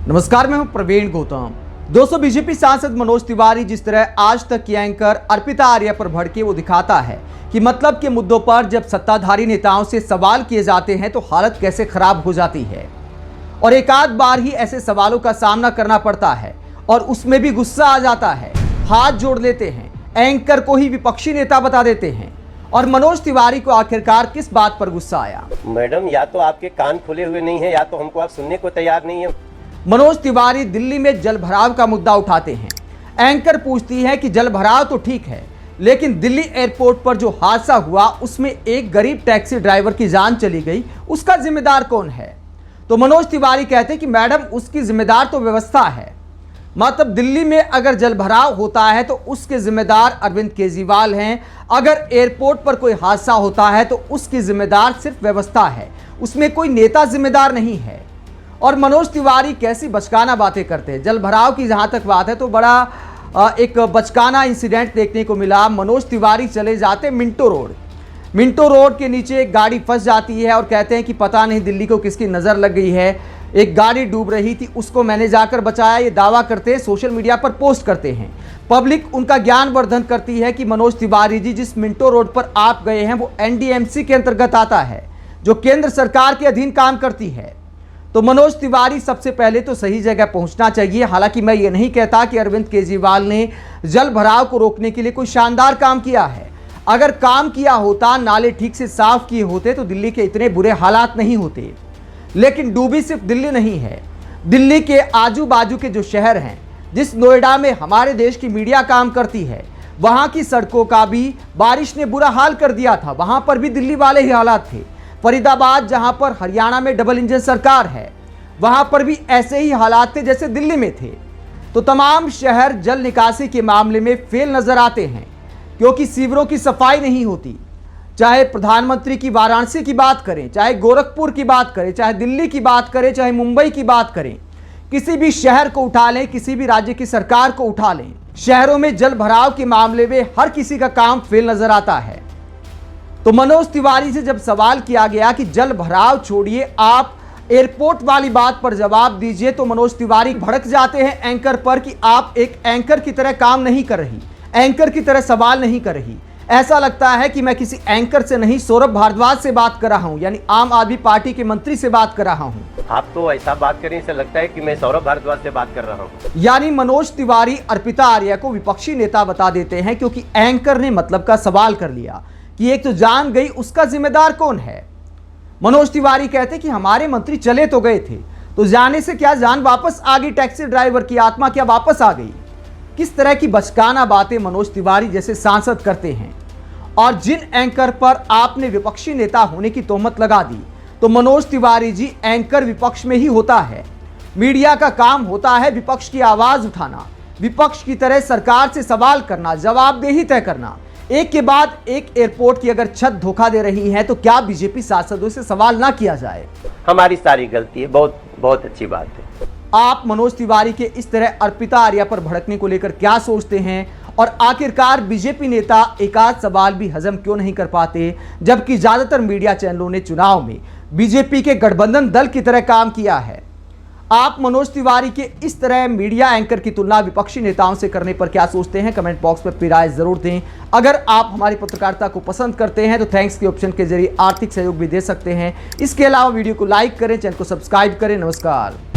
नमस्कार, मैं हूं प्रवीण गौतम। दोस्तों, बीजेपी सांसद मनोज तिवारी जिस तरह आज तक की एंकर अर्पिता आर्या पर भड़के वो दिखाता है कि मतलब के मुद्दों पर जब सत्ताधारी नेताओं से सवाल किए जाते हैं तो हालत कैसे खराब हो जाती है और एक आध बार ही ऐसे सवालों का सामना करना पड़ता है और उसमें भी गुस्सा आ जाता है, हाथ जोड़ लेते हैं, एंकर को ही विपक्षी नेता बता देते हैं। और मनोज तिवारी को आखिरकार किस बात पर गुस्सा आया? मैडम, या तो आपके कान खुले हुए नहीं है या तो हमको आप सुनने को तैयार नहीं है। मनोज तिवारी दिल्ली में जल भराव का मुद्दा उठाते हैं। एंकर पूछती है कि जल भराव तो ठीक है, लेकिन दिल्ली एयरपोर्ट पर जो हादसा हुआ उसमें एक गरीब टैक्सी ड्राइवर की जान चली गई, उसका जिम्मेदार कौन है? तो मनोज तिवारी कहते हैं कि मैडम, उसकी जिम्मेदार तो व्यवस्था है। मतलब दिल्ली में अगर जल भराव होता है तो उसके जिम्मेदार अरविंद केजरीवाल हैं। अगर एयरपोर्ट पर कोई हादसा होता है तो उसकी जिम्मेदार सिर्फ व्यवस्था है, उसमें कोई नेता जिम्मेदार नहीं है। और मनोज तिवारी कैसी बचकाना बातें करते हैं। जल भराव की जहां तक बात है तो बड़ा एक बचकाना इंसिडेंट देखने को मिला। मनोज तिवारी चले जाते मिंटो रोड के नीचे एक गाड़ी फंस जाती है और कहते हैं कि पता नहीं दिल्ली को किसकी नज़र लग गई है, एक गाड़ी डूब रही थी, उसको मैंने जाकर बचाया। ये दावा करते हैं, सोशल मीडिया पर पोस्ट करते हैं। पब्लिक उनका ज्ञानवर्धन करती है कि मनोज तिवारी जी जिस मिंटो रोड पर आप गए हैं वो एनडीएमसी के अंतर्गत आता है, जो केंद्र सरकार के अधीन काम करती है। तो मनोज तिवारी सबसे पहले तो सही जगह पहुंचना चाहिए। हालांकि मैं ये नहीं कहता कि अरविंद केजरीवाल ने जल भराव को रोकने के लिए कोई शानदार काम किया है। अगर काम किया होता, नाले ठीक से साफ किए होते तो दिल्ली के इतने बुरे हालात नहीं होते। लेकिन डूबी सिर्फ दिल्ली नहीं है, दिल्ली के आजू बाजू के जो शहर हैं, जिस नोएडा में हमारे देश की मीडिया काम करती है, वहां की सड़कों का भी बारिश ने बुरा हाल कर दिया था। वहां पर भी दिल्ली वाले ही हालात थे। फरीदाबाद, जहां पर हरियाणा में डबल इंजन सरकार है, वहां पर भी ऐसे ही हालात थे जैसे दिल्ली में थे। तो तमाम शहर जल निकासी के मामले में फेल नजर आते हैं क्योंकि सीवरों की सफाई नहीं होती। चाहे प्रधानमंत्री की वाराणसी की बात करें, चाहे गोरखपुर की बात करें, चाहे दिल्ली की बात करें, चाहे मुंबई की बात करें, किसी भी शहर को उठा लें, किसी भी राज्य की सरकार को उठा लें, शहरों में जल भराव के मामले में हर किसी का काम फेल नजर आता है। तो मनोज तिवारी से जब सवाल किया गया कि जल भराव छोड़िए, आप एयरपोर्ट वाली बात पर जवाब दीजिए, तो मनोज तिवारी भड़क जाते हैं एंकर पर कि आप एक एंकर की तरह काम नहीं कर रही, एंकर की तरह सवाल नहीं कर रही। ऐसा लगता है कि मैं किसी एंकर से नहीं, सौरभ भारद्वाज से बात कर रहा हूं, यानी आम आदमी पार्टी के मंत्री से बात कर रहा हूं। आप तो ऐसा बात करें, ऐसा लगता है कि मैं सौरभ भारद्वाज से बात कर रहा हूं। यानी मनोज तिवारी अर्पिता आर्या को विपक्षी नेता बता देते हैं क्योंकि एंकर ने मतलब का सवाल कर लिया कि एक तो जान गई, उसका जिम्मेदार कौन है? मनोज तिवारी कहते कि हमारे मंत्री चले तो गए थे, तो जाने से क्या जान वापस आ गई? टैक्सी ड्राइवर की आत्मा क्या वापस आ गई? किस तरह की बचकाना बातें मनोज तिवारी जैसे सांसद करते हैं। और जिन एंकर पर आपने विपक्षी नेता होने की तोहमत लगा दी, तो मनोज तिवारी जी, एंकर विपक्ष में ही होता है। मीडिया का काम होता है विपक्ष की आवाज उठाना, विपक्ष की तरह सरकार से सवाल करना, जवाबदेही तय करना। एक के बाद एक एयरपोर्ट की अगर छत धोखा दे रही है तो क्या बीजेपी सांसदों से सवाल ना किया जाए? हमारी सारी गलती है, बहुत बहुत अच्छी बात है। आप मनोज तिवारी के इस तरह अर्पिता आर्या पर भड़कने को लेकर क्या सोचते हैं? और आखिरकार बीजेपी नेता एक आध सवाल भी हजम क्यों नहीं कर पाते, जबकि ज्यादातर मीडिया चैनलों ने चुनाव में बीजेपी के गठबंधन दल की तरह काम किया है? आप मनोज तिवारी के इस तरह मीडिया एंकर की तुलना विपक्षी नेताओं से करने पर क्या सोचते हैं? कमेंट बॉक्स में अपनी राय जरूर दें। अगर आप हमारी पत्रकारिता को पसंद करते हैं तो थैंक्स के ऑप्शन के जरिए आर्थिक सहयोग भी दे सकते हैं। इसके अलावा वीडियो को लाइक करें, चैनल को सब्सक्राइब करें। नमस्कार।